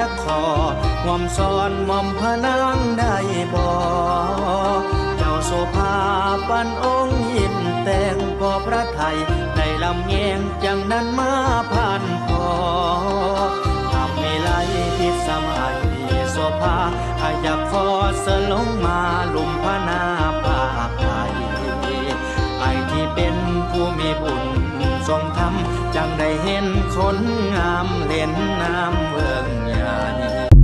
กคอหม่อมซ้อนหม่อมพระนางได้บ่เจ้าโสภาปันองค์ยิ้มแต่งพอพระไทยได้ลำแยงจังนั้นมาผ่านพอทำให้ไหลพิษสมัยโสภาอยากขอเสลงมาลุมพระนาภาคไทยไอที่เป็นผู้มีบุญทรงธรรมจังได้เห็นคนงามเล่นน้ำเมืองใหญ่